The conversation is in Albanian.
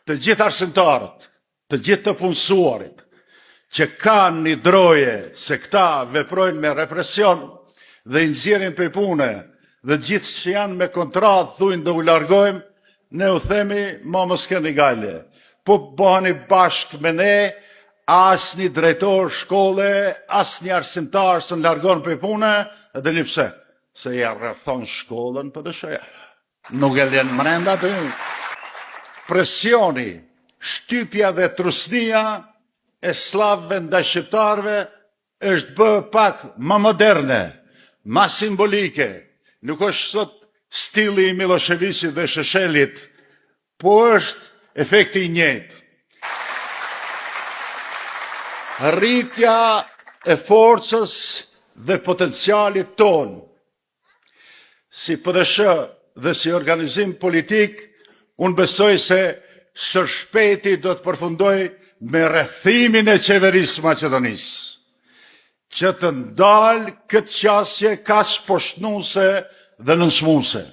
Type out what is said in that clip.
të gjithë arsimtarët, të gjithë të punësuarit, që kanë një droje se këta veprojnë me represion dhe i nxjerrin për pune, dhe gjithë që janë me kontratë thujnë dhe u largojmë, ne u themi, mos keni gajle. Po bëheni bashkë me ne, as një drejtor shkolle, as një arsimtar së në largon për pune, edhe një pse, se ja rrethon shkollën për dëshoja. Nuk e ljen mrenda të presioni, shtypja dhe trusnia e slavëve ndaj shqiptarëve është bë pak më moderne, më simbolike. Nuk është sot stili i Miloševićit dhe Šešelit, po është efekti i njëjtë. Rritja e forcës dhe potencialit ton, si PDSH dhe si organizim politik, unë besoj se së shpejti do të përfundoj me rrethimin e qeverisë Maqedonisë, që të ndalë këtë qasje kaq poshtnuese dhe nënçmuese.